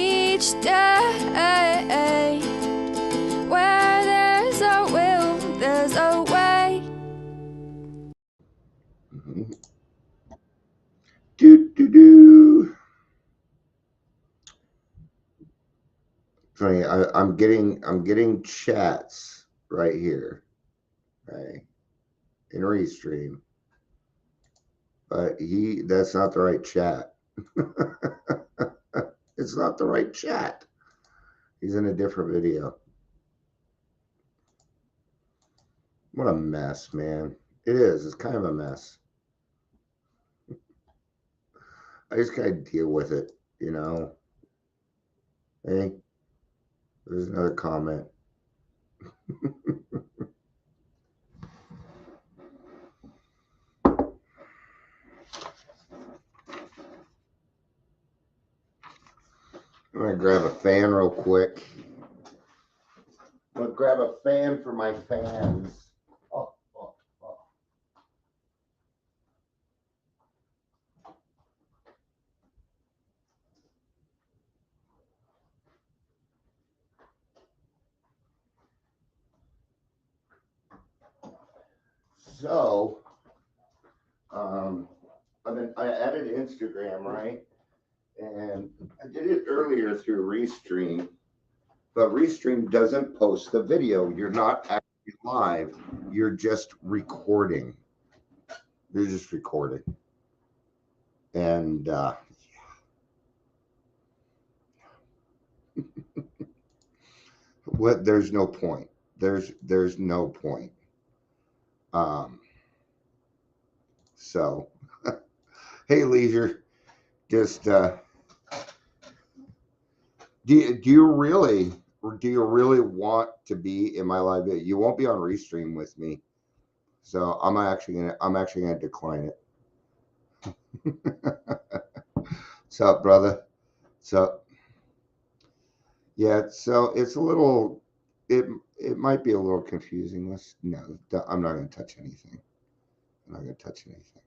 each day. Where there's a will, there's a way. Funny, I'm getting chats right here, right, in Restream, but that's not the right chat. It's not the right chat. He's in a different video. What a mess, man. It is. It's kind of a mess. I just gotta deal with it, you know. Hey, there's another comment. I'm gonna grab a fan real quick. I'm gonna grab a fan for my fans. Oh. So, I added Instagram, right? And I did it earlier through Restream, but Restream doesn't post the video. You're not actually live. You're just recording. You're just recording. And what? There's no point. There's no point. So, hey, Leisure, just do you really want to be in my live video? You won't be on Restream with me, so I'm actually gonna decline it. What's up, brother? So yeah, so it's a little, it might be a little confusing. No, I'm not gonna touch anything. I'm not gonna touch anything.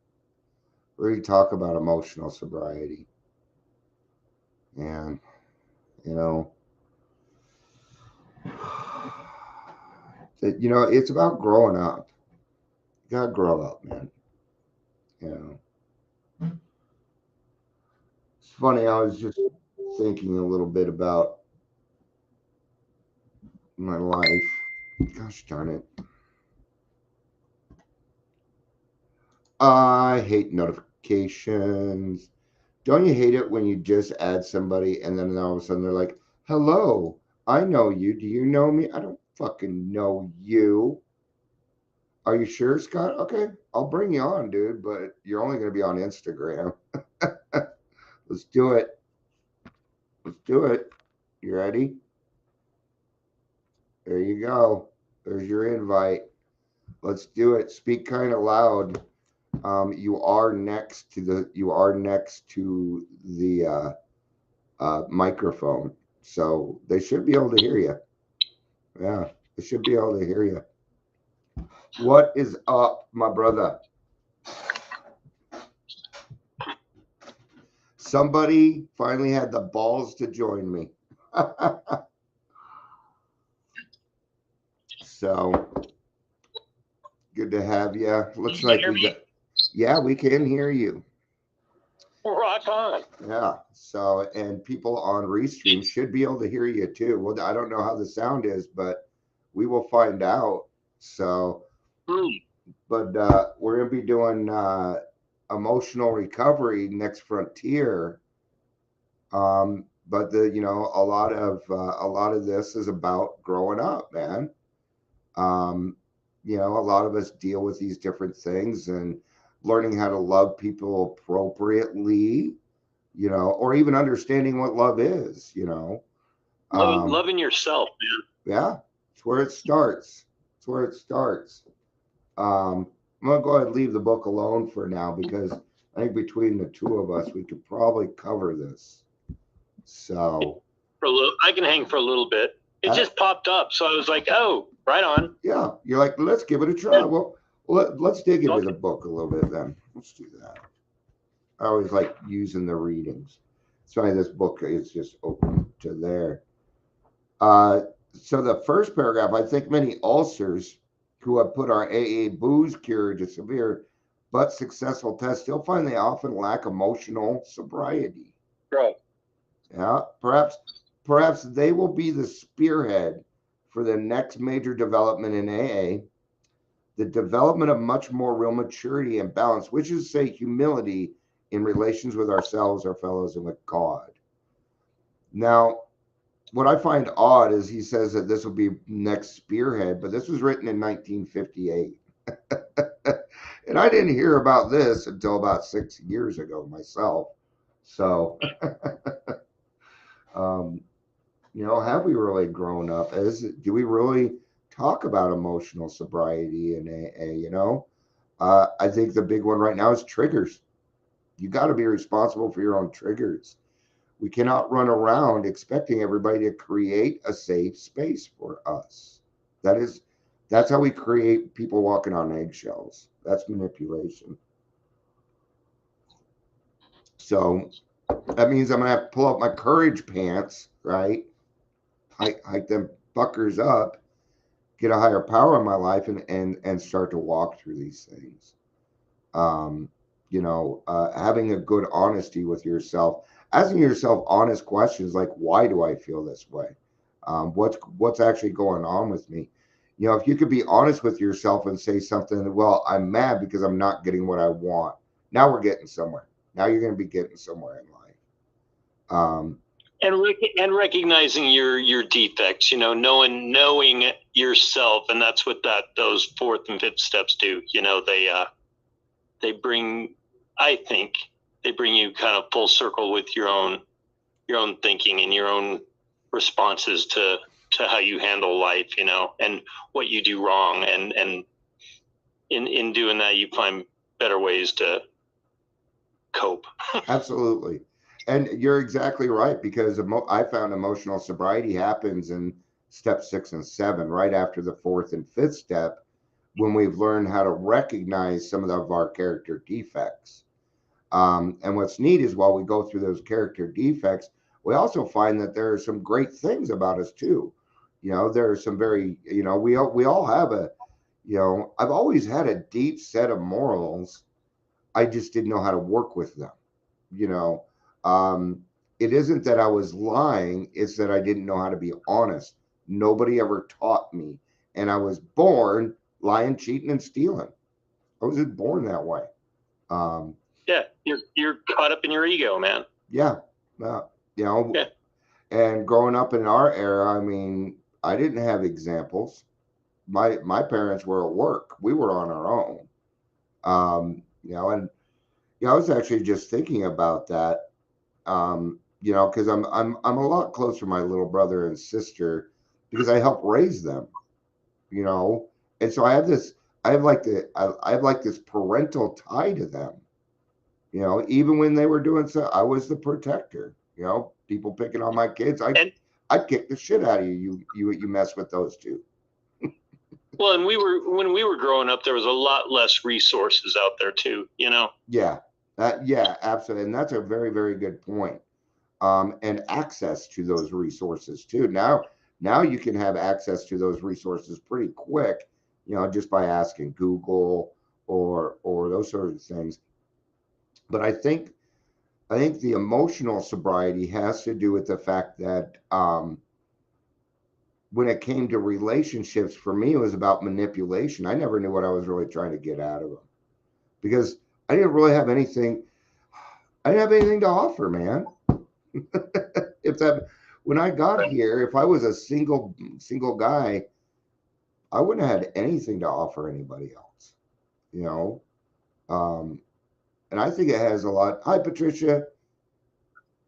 We're gonna talk about emotional sobriety, and it's about growing up. You gotta grow up, man. It's funny. I was just thinking a little bit about my life. Gosh darn it. I hate notifications. Don't you hate it when you just add somebody and then all of a sudden they're like, hello, I know you. Do you know me? I don't fucking know you. Are you sure, Scott? Okay, I'll bring you on, dude, but you're only going to be on Instagram. Let's do it. Let's do it. You ready? There you go. There's your invite. Let's do it. Speak kind of loud. You are next to the microphone, so they should be able to hear you. Yeah, they should be able to hear you. What is up, my brother? Somebody finally had the balls to join me. So good to have you. Looks like we got. Yeah, we can hear you. Rock on. Yeah. So, and people on Restream should be able to hear you too. Well, I don't know how the sound is, but we will find out. So, but we're gonna be doing emotional recovery next frontier. But a lot of this is about growing up, man. A lot of us deal with these different things and learning how to love people appropriately, or even understanding what love is, Loving yourself, man. Yeah, it's where it starts. It's where it starts. I'm gonna go ahead and leave the book alone for now because I think between the two of us, we could probably cover this. So I can hang for a little bit. It just popped up, so I was like, "Oh, right on." Yeah, you're like, let's give it a try. Well, let's dig into the book a little bit then. Let's do that. I always like using the readings. It's funny, this book is just open to there. So the first paragraph, I think many ulcers who have put our AA booze cure to severe but successful tests still find they often lack emotional sobriety. Right. Yeah, perhaps they will be the spearhead for the next major development in AA, the development of much more real maturity and balance, which is, say, humility in relations with ourselves, our fellows, and with God. Now, what I find odd is he says that this will be next spearhead, but this was written in 1958. And I didn't hear about this until about 6 years ago myself. So, have we really grown up? Do we really talk about emotional sobriety in AA? I think the big one right now is triggers. You got to be responsible for your own triggers. We cannot run around expecting everybody to create a safe space for us. That's how we create people walking on eggshells. That's manipulation. So that means I'm gonna have to pull up my courage pants, right? Hike them fuckers up, get a higher power in my life, and start to walk through these things. Having a good honesty with yourself, asking yourself honest questions like, why do I feel this way? What's actually going on with me? If you could be honest with yourself and say something, well, I'm mad because I'm not getting what I want. Now we're getting somewhere. Now you're going to be getting somewhere in life. And recognizing your defects, knowing yourself, and that's what those fourth and fifth steps do. They bring, I think, you kind of full circle with your own thinking and your own responses to how you handle life, and what you do wrong, and in doing that, you find better ways to cope. Absolutely. And you're exactly right, because I found emotional sobriety happens in step 6 and 7, right after the fourth and fifth step, when we've learned how to recognize some of our character defects. And what's neat is while we go through those character defects, we also find that there are some great things about us too. There are some very, we all have I've always had a deep set of morals. I just didn't know how to work with them. It isn't that I was lying, it's that I didn't know how to be honest. Nobody ever taught me. And I was born lying, cheating, and stealing. I was just born that way. Yeah, you're caught up in your ego, man. Yeah. Yeah. And growing up in our era, I mean, I didn't have examples. My parents were at work. We were on our own. And I was actually just thinking about that. Because I'm a lot closer to my little brother and sister because I helped raise them. And so I have this parental tie to them. Even when they were doing so, I was the protector. People picking on my kids, I'd kick the shit out of you. You mess with those two. Well, and when we were growing up, there was a lot less resources out there too. Yeah, yeah, absolutely, and that's a very, very good point. And access to those resources too. Now you can have access to those resources pretty quick. Just by asking Google or those sort of things. But I think the emotional sobriety has to do with the fact that when it came to relationships, for me, it was about manipulation. I never knew what I was really trying to get out of them because I didn't really have anything. I didn't have anything to offer, man. When I got here, if I was a single guy, I wouldn't have had anything to offer anybody else. And I think it has a lot. Hi, Patricia.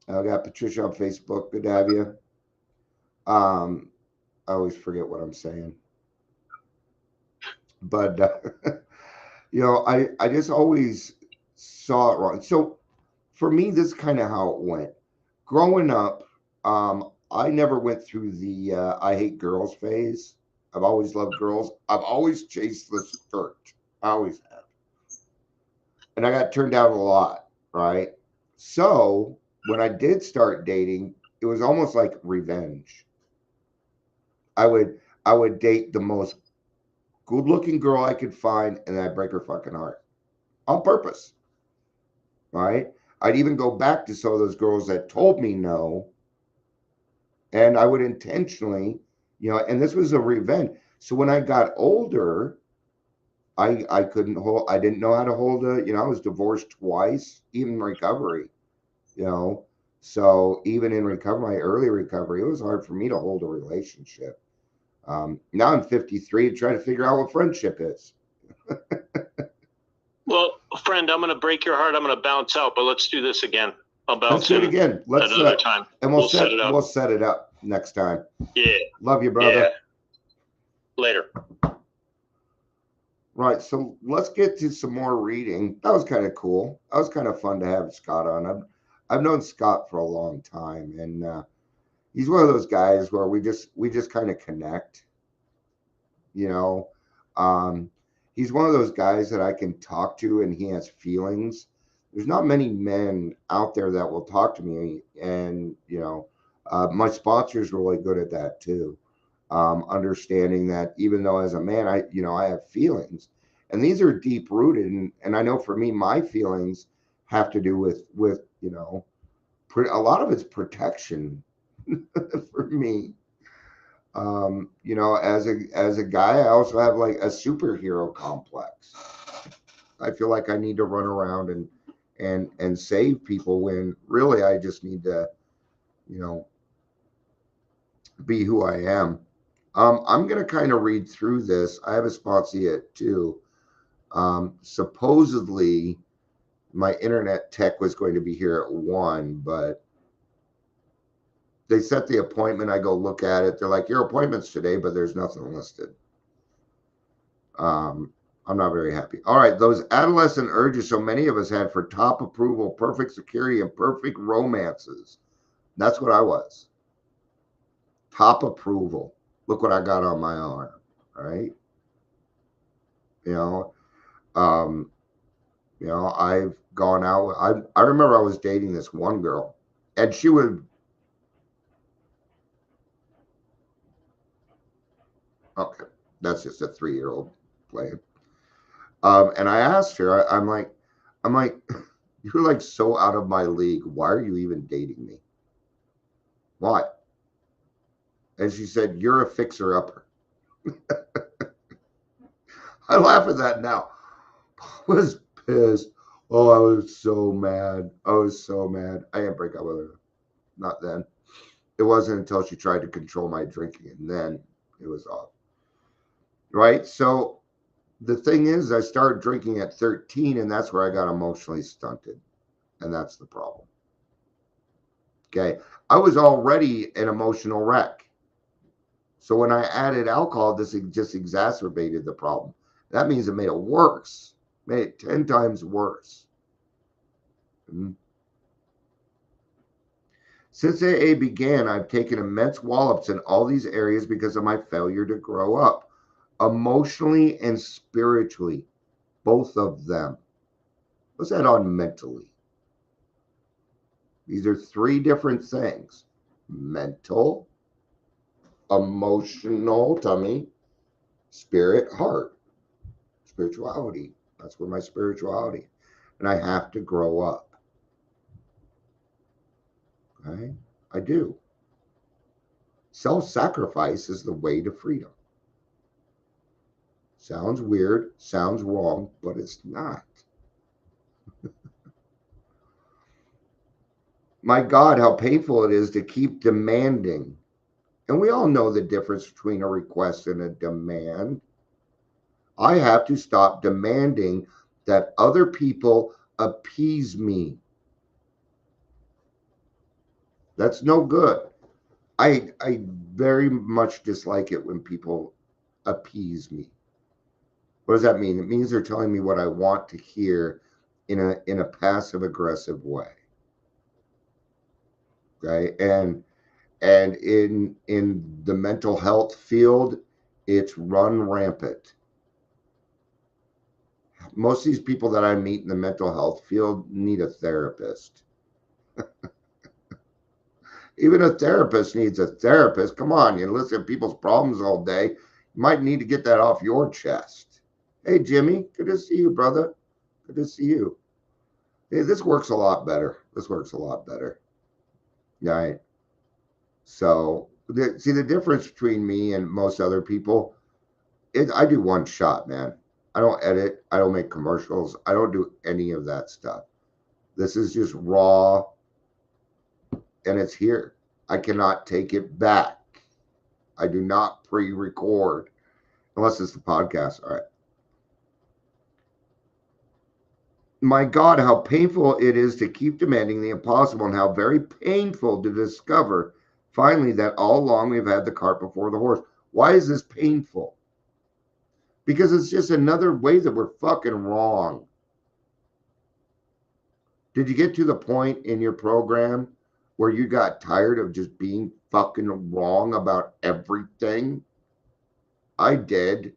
I got Patricia on Facebook. Good to have you. I always forget what I'm saying. But, I just always saw it wrong. So for me, this is kind of how it went. Growing up, I never went through the I hate girls phase. I've always loved girls. I've always chased the skirt. I always have. And I got turned down a lot, right? So when I did start dating, it was almost like revenge. I would date the most good looking girl I could find, and then I'd break her fucking heart on purpose. Right? I'd even go back to some of those girls that told me no, and I would intentionally, and this was a revenge. So when I got older, I couldn't hold. I didn't know how to hold a. I was divorced twice, even in recovery. You know, so even in recovery, my early recovery, it was hard for me to hold a relationship. Now I'm 53 and trying to figure out what friendship is. Well, friend, I'm going to break your heart. I'm going to bounce out, but let's do this again. I'll bounce Let's do it in again. Let's another time. And we'll set it up. We'll set it up next time. Yeah. Love you, brother. Yeah. Later. Right. So let's get to some more reading. That was kind of cool. That was kind of fun to have Scott on. I've known Scott for a long time, and he's one of those guys where we just kind of connect. You know, he's one of those guys that I can talk to, and he has feelings. There's not many men out there that will talk to me, and my sponsor's really good at that too. Understanding that even though as a man, I have feelings, and these are deep rooted, and I know for me, my feelings have to do with a lot of it's protection for me. As a guy, I also have like a superhero complex. I feel like I need to run around and save people when really I just need to, be who I am. I'm gonna kind of read through this. I have a sponsor yet too. Supposedly, my internet tech was going to be here at 1, but they set the appointment. I go look at it. They're like, your appointment's today, but there's nothing listed. I'm not very happy. All right, those adolescent urges so many of us had for top approval, perfect security, and perfect romances. That's what I was. Top approval. Look what I got on my arm, right? I've gone out. I remember I was dating this one girl, and she would. Okay, that's just a 3-year-old playing. And I asked her. I'm like, you're like so out of my league. Why are you even dating me? Why? And she said, you're a fixer-upper. I laugh at that now. I was pissed. Oh, I was so mad. I was so mad. I didn't break up with her. Not then. It wasn't until she tried to control my drinking, and then it was off. Right? So the thing is, I started drinking at 13, and that's where I got emotionally stunted. And that's the problem. Okay. I was already an emotional wreck. So when I added alcohol, this just exacerbated the problem. That means it made it worse, made it 10 times worse. Since AA began, I've taken immense wallops in all these areas because of my failure to grow up, emotionally and spiritually, both of them. What's that on mentally? These are 3 different things: mental, emotional, tummy, spirit, heart, spirituality. That's where my spirituality. And I have to grow up. Okay? I do. Self-sacrifice is the way to freedom. Sounds weird, sounds wrong, but it's not. My God, how painful it is to keep demanding. And we all know the difference between a request and a demand. I have to stop demanding that other people appease me. That's no good. I very much dislike it when people appease me. What does that mean? It means they're telling me what I want to hear in a passive aggressive way. Okay? And in the mental health field, it's run rampant. Most of these people that I meet in the mental health field need a therapist. Even a therapist needs a therapist. Come on, you listen to people's problems all day. You might need to get that off your chest. Hey, Jimmy, good to see you, brother. Good to see you. Hey, this works a lot better. This works a lot better. Right. So, see the difference between me and most other people. I do one shot, man. I don't edit. I don't make commercials. I don't do any of that stuff. This is just raw, and it's here. I cannot take it back. I do not pre-record unless it's the podcast. All right. My God, how painful it is to keep demanding the impossible, and how very painful to discover finally that all along we've had the cart before the horse. Why is this painful? Because it's just another way that we're fucking wrong. Did you get to the point in your program where you got tired of just being fucking wrong about everything? I did.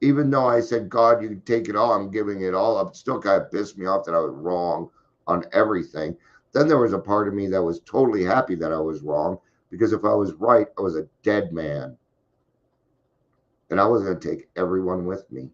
Even though I said, God, you can take it all, I'm giving it all up, it still kind of pissed me off that I was wrong on everything. Then there was a part of me that was totally happy that I was wrong, because if I was right, I was a dead man. And I was going to take everyone with me.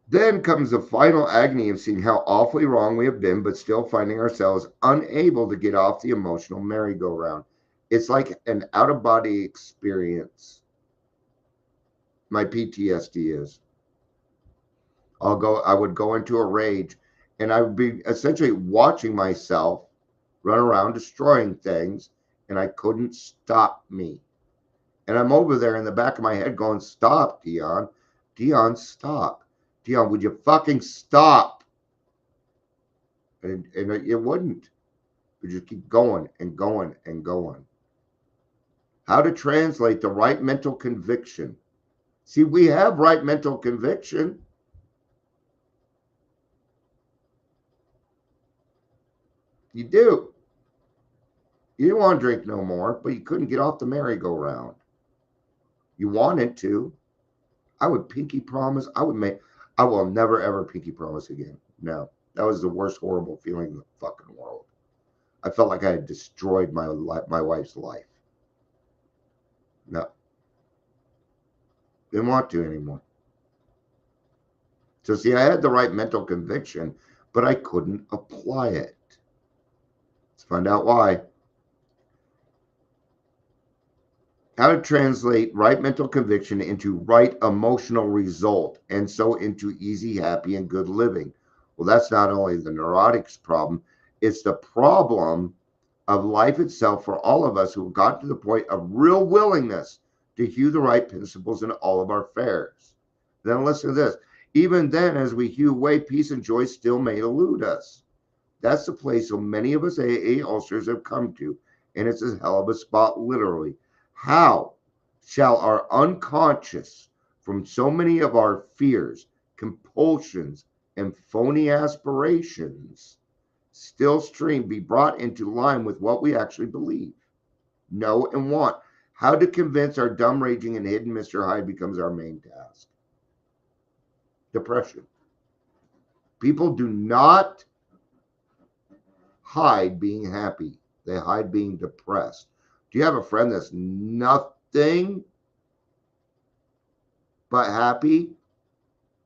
Then comes the final agony of seeing how awfully wrong we have been, but still finding ourselves unable to get off the emotional merry-go-round. It's like an out-of-body experience. My PTSD is. I would go into a rage, and I would be essentially watching myself run around destroying things, and I couldn't stop me. And I'm over there in the back of my head going, stop, Dion. Dion, stop. Dion, would you fucking stop? And it wouldn't. It would just keep going and going and going. How to translate the right mental conviction. See, we have right mental conviction. You do. You didn't want to drink no more, but you couldn't get off the merry-go-round. You wanted to. I would pinky promise. I will never ever pinky promise again. No, that was the worst horrible feeling in the fucking world. I felt like I had destroyed my wife's life. No, didn't want to anymore. So see, I had the right mental conviction, but I couldn't apply it. Let's find out why. How to translate right mental conviction into right emotional result, and so into easy, happy, and good living. Well, that's not only the neurotics problem, it's the problem of life itself for all of us who have got to the point of real willingness to hew the right principles in all of our affairs. Then listen to this. Even then, as we hew away, peace and joy still may elude us. That's the place so many of us AA ulcers have come to, and it's a hell of a spot, literally. How shall our unconscious, from so many of our fears, compulsions, and phony aspirations, still stream be brought into line with what we actually believe, know, and want? How to convince our dumb, raging, and hidden Mr. Hyde becomes our main task. Depression. People do not hide being happy. They hide being depressed. Do you have a friend that's nothing but happy?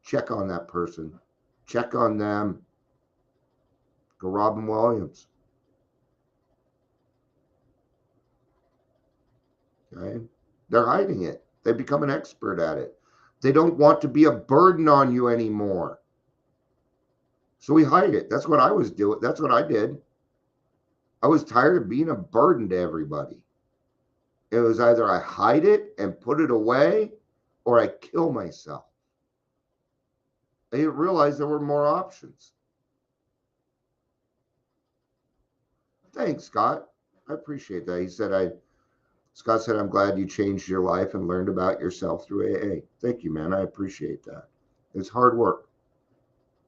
Check on that person. Check on them. Go Robin Williams. Okay? They're hiding it. They become an expert at it. They don't want to be a burden on you anymore. So we hide it. That's what I was doing. That's what I did. I was tired of being a burden to everybody. It was either I hide it and put it away, or I kill myself. I didn't realize there were more options. Thanks, Scott. I appreciate that. Scott said, I'm glad you changed your life and learned about yourself through AA. Thank you, man. I appreciate that. It's hard work.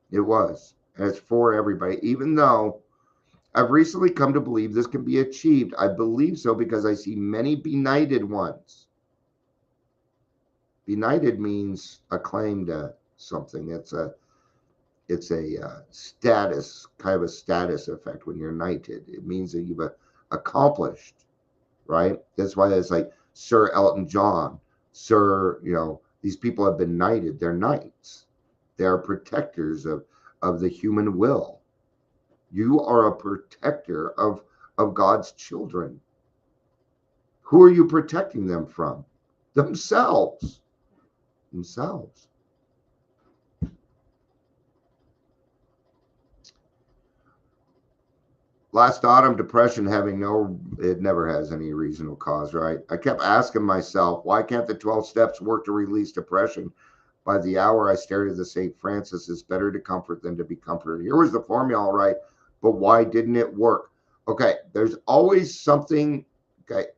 It was. And it's for everybody. Even though I've recently come to believe this can be achieved, I believe so because I see many benighted ones. Benighted means a claim to something. It's a status, kind of a status effect when you're knighted. It means that you've accomplished, right? That's why it's like Sir Elton John, Sir, these people have been knighted. They're knights. They are protectors of the human will. You are a protector of God's children. Who are you protecting them from? Themselves. Themselves. Last autumn, depression it never has any reasonable cause, right? I kept asking myself, why can't the 12 steps work to release depression? By the hour, I stared at the St. Francis. It's better to comfort than to be comforted. Here was the formula, all right, but why didn't it work? Okay, there's always something, okay,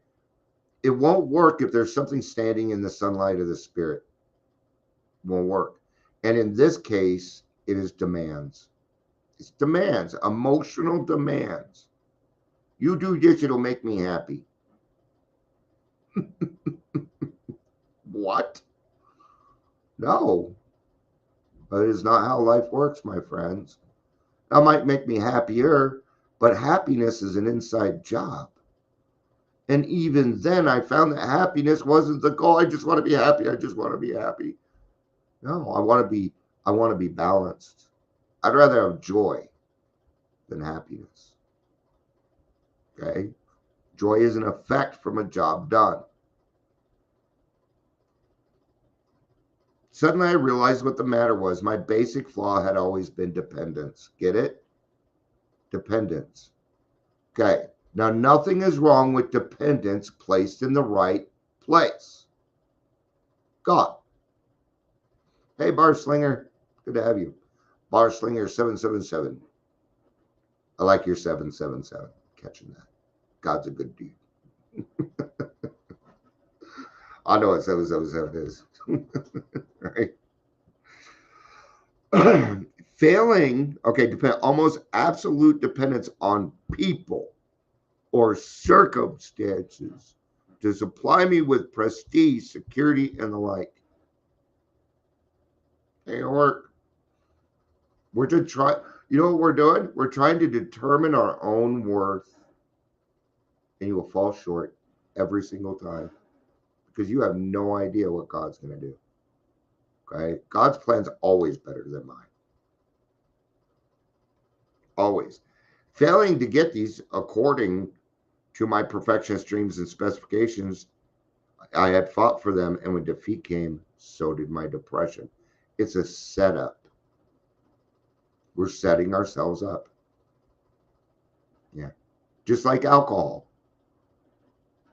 it won't work if there's something standing in the sunlight of the spirit. It won't work. And in this case, it is demands. It's demands, emotional demands. You do this, it'll make me happy. What? No. That is not how life works, my friends. That might make me happier, but happiness is an inside job. And even then, I found that happiness wasn't the goal. I just want to be happy. I just want to be happy. No, I want to be balanced. I'd rather have joy than happiness. Okay? Joy is an effect from a job done. Suddenly I realized what the matter was. My basic flaw had always been dependence. Get it? Dependence. Okay. Now, nothing is wrong with dependence placed in the right place. God. Hey, Bar Slinger. Good to have you. Bar Slinger 777. I like your 777. Catching that. God's a good dude. I know what 777 is. Right? Failing, okay, almost absolute dependence on people or circumstances to supply me with prestige, security, and the like. Ain't work. We're to try, you know what we're doing? We're trying to determine our own worth, and you will fall short every single time because you have no idea what God's going to do. Okay? God's plan's always better than mine. Always. Failing to get these according to my perfectionist dreams and specifications, I had fought for them, and when defeat came, so did my depression. It's a setup. We're setting ourselves up. Yeah. Just like alcohol.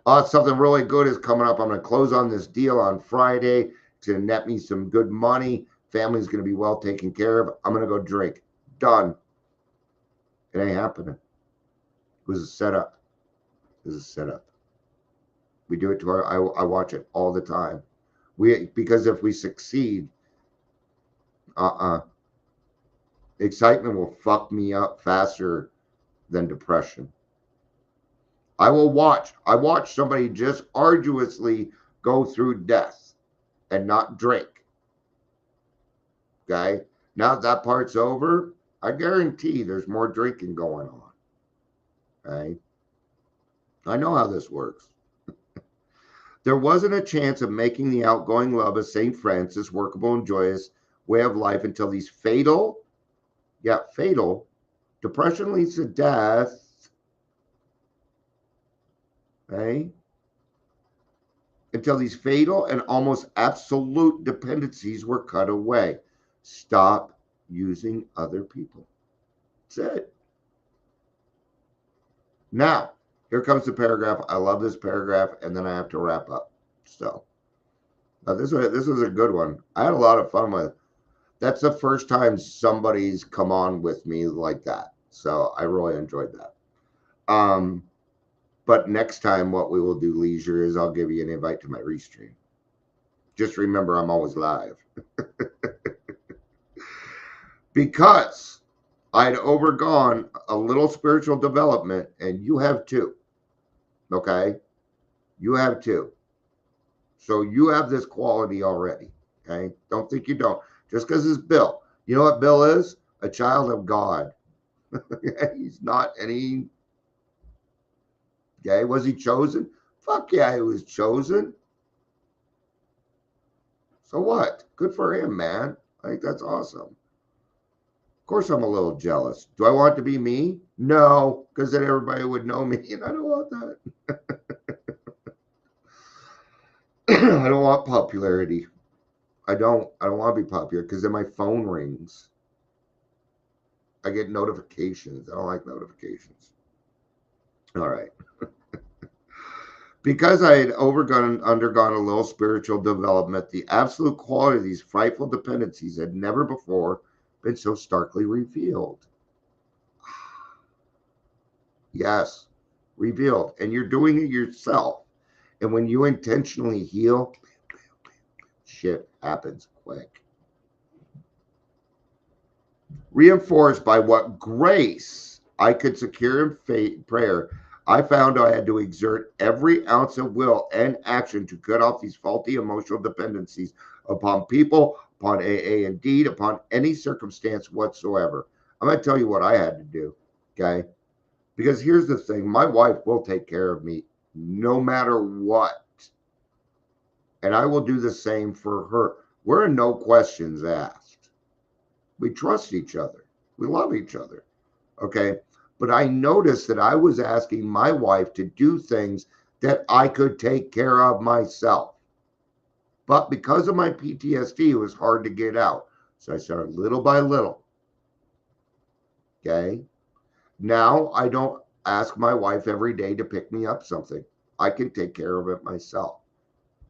Oh, something really good is coming up. I'm going to close on this deal on Friday. It's going to net me some good money. Family's going to be well taken care of. I'm going to go drink. Done. It ain't happening. It was a setup. It was a setup. We do it to I watch it all the time. Because if we succeed, excitement will fuck me up faster than depression. I watch somebody just arduously go through death and not drink. Okay? Now that part's over, I guarantee there's more drinking going on. Okay? I know how this works. There wasn't a chance of making the outgoing love of St. Francis workable and joyous way of life until these fatal, depression leads to death. Okay? Until these fatal and almost absolute dependencies were cut away. Stop using other people. That's it. Now, here comes the paragraph. I love this paragraph, and then I have to wrap up. So, this was a good one. I had a lot of fun with it. That's the first time somebody's come on with me like that. So I really enjoyed that. But next time, what we will do, Leisure, is I'll give you an invite to my restream. Just remember, I'm always live. Because I'd overgone a little spiritual development, and you have too. Okay? You have too. So you have this quality already. Okay? Don't think you don't. Just because it's Bill. You know what Bill is? a child of God. He's not any. Okay, was he chosen? Fuck yeah, he was chosen. So what? Good for him, man. I think that's awesome. Of course, I'm a little jealous. Do I want it to be me? No, because then everybody would know me, and I don't want that. I don't want popularity. I don't want to be popular because then my phone rings. I get notifications. I don't like notifications. All right. Because I had undergone a little spiritual development, the absolute quality of these frightful dependencies had never before been so starkly revealed. Yes, revealed. And you're doing it yourself. And when you intentionally heal, shit happens quick. Reinforced by what grace I could secure in prayer, I found I had to exert every ounce of will and action to cut off these faulty emotional dependencies upon people, upon AA, indeed, upon any circumstance whatsoever. I'm going to tell you what I had to do, okay? Because here's the thing, my wife will take care of me no matter what. And I will do the same for her. We're in no questions asked. We trust each other. We love each other. Okay. But I noticed that I was asking my wife to do things that I could take care of myself. But because of my PTSD, it was hard to get out. So I started little by little. Okay. Now I don't ask my wife every day to pick me up something. I can take care of it myself.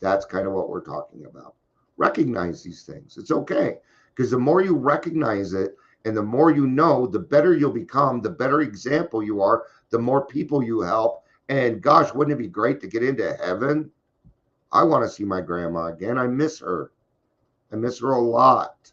That's kind of what we're talking about. Recognize these things. It's okay. Because the more you recognize it and the more you know, the better you'll become, the better example you are, the more people you help. And gosh, wouldn't it be great to get into heaven? I want to see my grandma again. I miss her. I miss her a lot.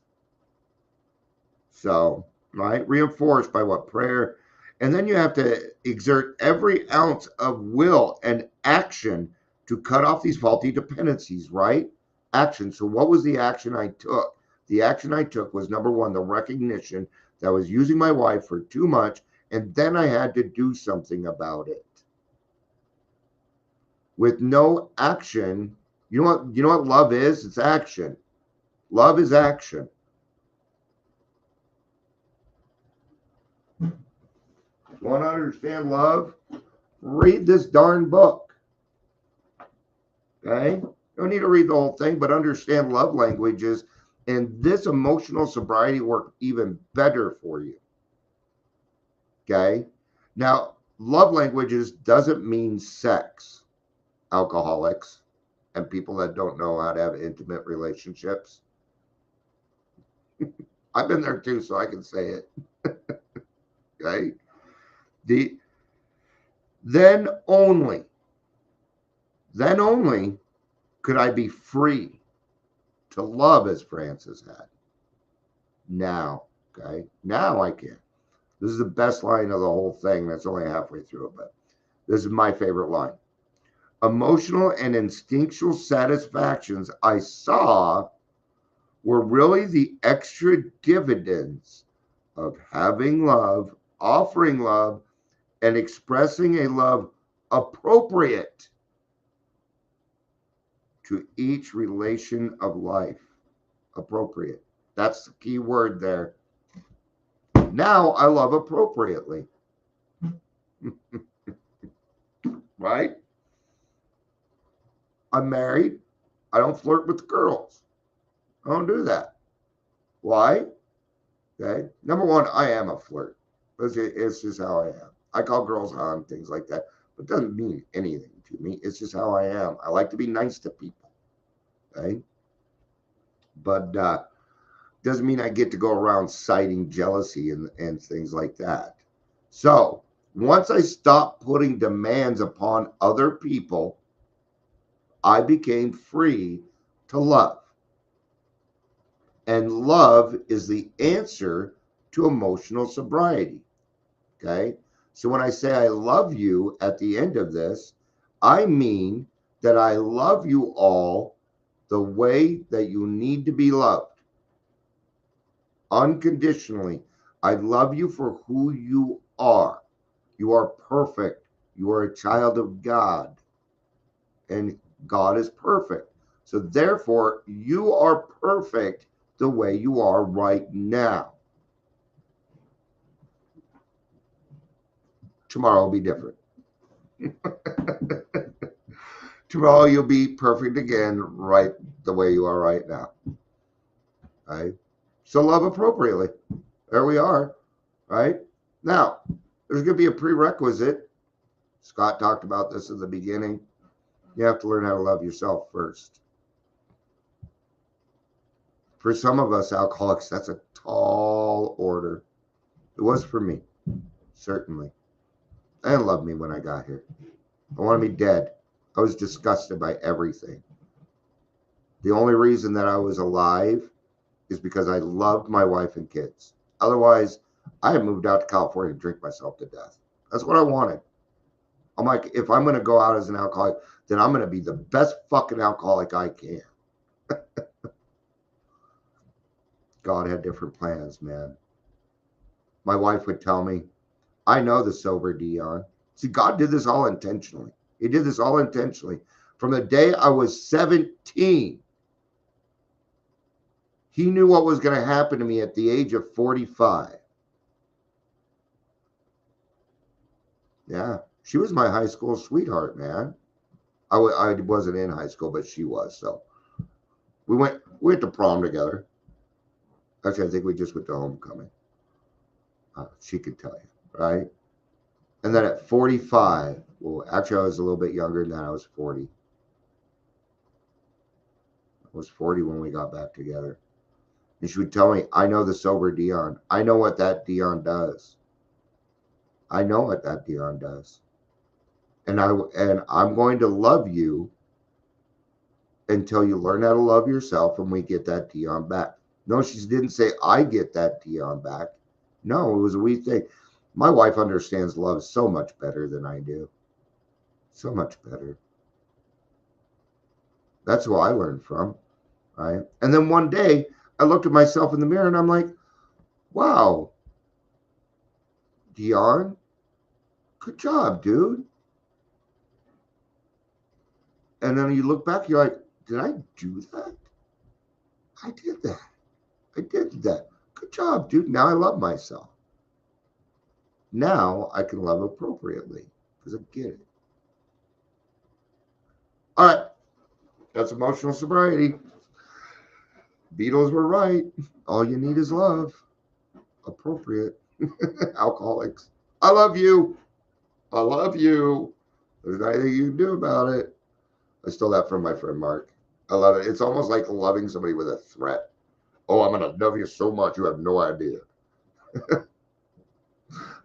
So, right? Reinforced by what? Prayer. And then you have to exert every ounce of will and action to cut off these faulty dependencies, right? Action. So what was the action I took? The action I took was number one, the recognition that I was using my wife for too much, and then I had to do something about it. With no action, you know what love is? It's action. Love is action. You want to understand love? Read this darn book. Okay? You don't need to read the whole thing, but understand love languages, and this emotional sobriety work even better for you. Okay? Now, love languages doesn't mean sex. Alcoholics and people that don't know how to have intimate relationships. I've been there too, so I can say it. Okay? Then only could I be free to love as Francis had. Now, okay? Now I can. This is the best line of the whole thing. That's only halfway through it, but this is my favorite line. Emotional and instinctual satisfactions I saw were really the extra dividends of having love, offering love, and expressing a love appropriate to each relation of life. Appropriate. That's the key word there. Now I love appropriately. Right? I'm married. I don't flirt with girls. I don't do that. Why? Okay. Number one, I am a flirt. It's just how I am. I call girls on, things like that. But it doesn't mean anything to me. It's just how I am. I like to be nice to people. Okay. But doesn't mean I get to go around citing jealousy and things like that. So once I stopped putting demands upon other people, I became free to love. And love is the answer to emotional sobriety. Okay. So when I say I love you at the end of this, I mean that I love you all the way that you need to be loved. Unconditionally. I love you for who you are. You are perfect. You are a child of God. And God is perfect. So therefore, you are perfect the way you are right now. Tomorrow will be different. Tomorrow you'll be perfect again, right the way you are right now. Right? So love appropriately. There we are. Right? Now, there's going to be a prerequisite. Scott talked about this in the beginning. You have to learn how to love yourself first. For some of us alcoholics, that's a tall order. It was for me, certainly. I didn't love me when I got here. I wanted me dead. I was disgusted by everything. The only reason that I was alive is because I loved my wife and kids. Otherwise, I had moved out to California to drink myself to death. That's what I wanted. I'm like, if I'm going to go out as an alcoholic, then I'm going to be the best fucking alcoholic I can. God had different plans, man. My wife would tell me, I know the sober Dion. See, God did this all intentionally. He did this all intentionally. From the day I was 17, he knew what was going to happen to me at the age of 45. Yeah, she was my high school sweetheart, man. I wasn't in high school, but she was. So we went to prom together. Actually, I think we just went to homecoming. She could tell you, right? And then at 45, well, actually, I was a little bit younger than that. I was 40. I was 40 when we got back together. And she would tell me, I know the sober Dion. I know what that Dion does. I know what that Dion does. And I'm going to love you until you learn how to love yourself and we get that Dion back. No, she didn't say I get that Dion back. No, it was a we thing. My wife understands love so much better than I do. So much better. That's who I learned from, right? And then one day I looked at myself in the mirror and I'm like, wow, Dion, good job, dude. And then you look back, you're like, did I do that? I did that. I did that. Good job, dude. Now I love myself. Now I can love appropriately because I get it. All right. That's emotional sobriety. Beatles were right. All you need is love. Appropriate. Alcoholics. I love you. I love you. There's nothing you can do about it. I stole that from my friend Mark. I love it. It's almost like loving somebody with a threat. Oh, I'm going to love you so much. You have no idea.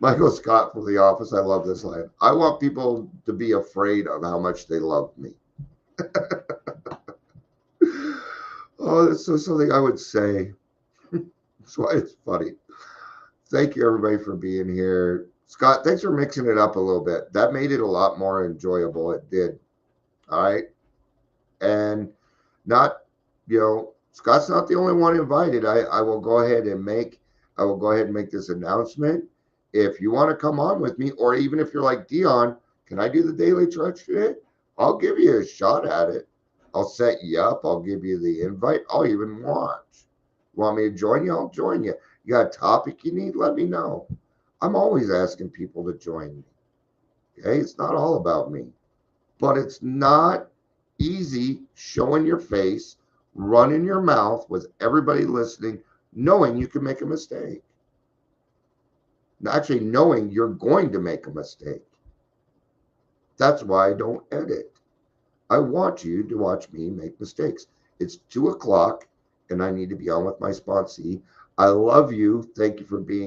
Michael Scott from The Office. I love this line. I want people to be afraid of how much they love me. Oh, that's so something I would say. That's why it's funny. Thank you, everybody, for being here. Scott, thanks for mixing it up a little bit. That made it a lot more enjoyable. It did. All right. And not, Scott's not the only one invited. I will go ahead and make this announcement. If you want to come on with me, or even if you're like, Dion, can I do the Daily Trudge today? I'll give you a shot at it. I'll set you up. I'll give you the invite. I'll even watch. You want me to join you? I'll join you. You got a topic you need? Let me know. I'm always asking people to join me. Okay? It's not all about me. But it's not easy showing your face, running your mouth with everybody listening, knowing you can make a mistake. Actually, knowing you're going to make a mistake. That's why I don't edit. I want you to watch me make mistakes. It's 2:00 and I need to be on with my sponsee. I love you. Thank you for being